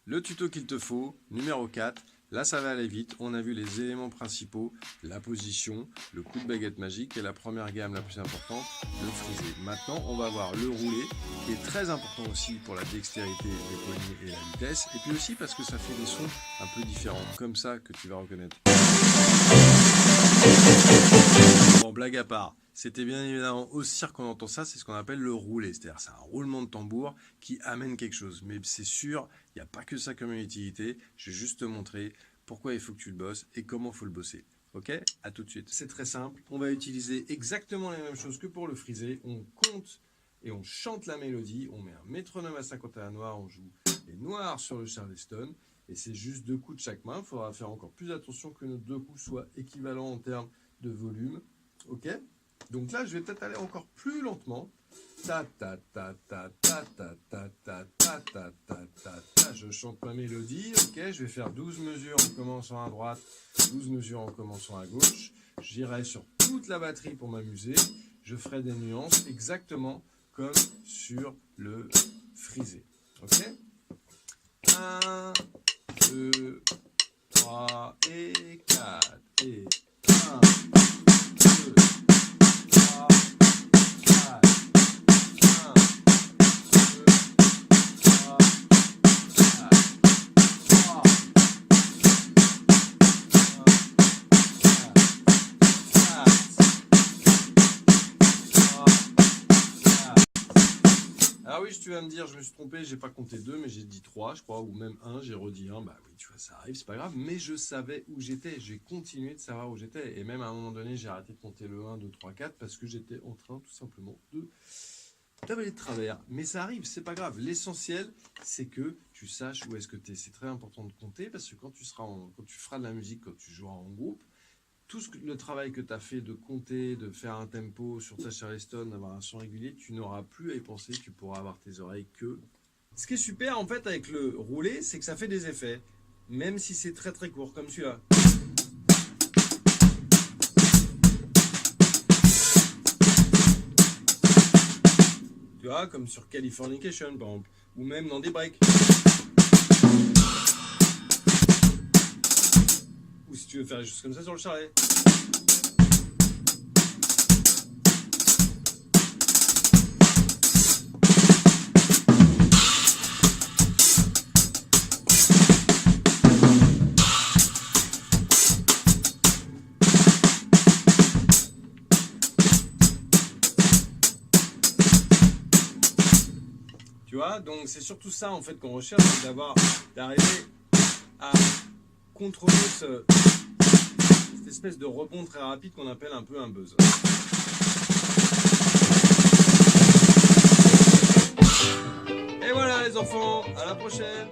le tuto qu'il te faut, numéro 4. Là, ça va aller vite. On a vu les éléments principaux, la position, le coup de baguette magique et la première gamme la plus importante, le frisé. Maintenant, on va voir le roulé, qui est très important aussi pour la dextérité des poignets et la vitesse. Et puis aussi parce que ça fait des sons un peu différents, comme ça que tu vas reconnaître. Bon, blague à part, c'était bien évidemment au cirque qu'on entend ça, c'est ce qu'on appelle le roulé. C'est-à-dire c'est un roulement de tambour qui amène quelque chose. Mais c'est sûr, il n'y a pas que ça comme utilité. Je vais juste te montrer pourquoi il faut que tu le bosses et comment il faut le bosser. Ok? À tout de suite. C'est très simple. On va utiliser exactement les mêmes choses que pour le frisé. On compte et on chante la mélodie. On met un métronome à 51 noirs. On joue les noirs sur le Charleston. Et c'est juste 2 coups de chaque main. Il faudra faire encore plus attention que nos 2 coups soient équivalents en termes de volume. Ok? Donc là, je vais peut-être aller encore plus lentement. Ta ta ta ta ta ta ta ta ta ta ta ta ta. Je chante ma mélodie. Ok, je vais faire 12 mesures en commençant à droite, 12 mesures en commençant à gauche. J'irai sur toute la batterie pour m'amuser. Je ferai des nuances exactement comme sur le frisé. Ok? 1, 2, 3 et 4 et 1, 2, 3, 4, 1, 2, 3, 4, 3, 4. Ah oui, tu vas me dire, je me suis trompé, j'ai pas compté 2, mais j'ai dit 3, je crois, ou même 1, j'ai redit 1. Bah oui, tu vois, ça arrive, c'est pas grave, mais je savais où j'étais, j'ai continué de savoir où j'étais. Et même à un moment donné, j'ai arrêté de compter le 1, 2, 3, 4, parce que j'étais en train, tout simplement, d'aller de travers. Mais ça arrive, c'est pas grave. L'essentiel, c'est que tu saches où est-ce que tu es. C'est très important de compter, parce que quand tu feras de la musique, quand tu joueras en groupe, le travail que tu as fait de compter, de faire un tempo sur ta Charleston, d'avoir un son régulier, tu n'auras plus à y penser, tu pourras avoir tes oreilles que... Ce qui est super en fait avec le roulé, c'est que ça fait des effets, même si c'est très très court, comme celui-là. Tu vois, comme sur Californication par exemple, ou même dans des breaks. Ou si tu veux faire juste comme ça sur le charlet. Tu vois, donc c'est surtout ça en fait qu'on recherche, c'est d'arriver à contrôler cette espèce de rebond très rapide qu'on appelle un peu un buzz. Et voilà les enfants, à la prochaine!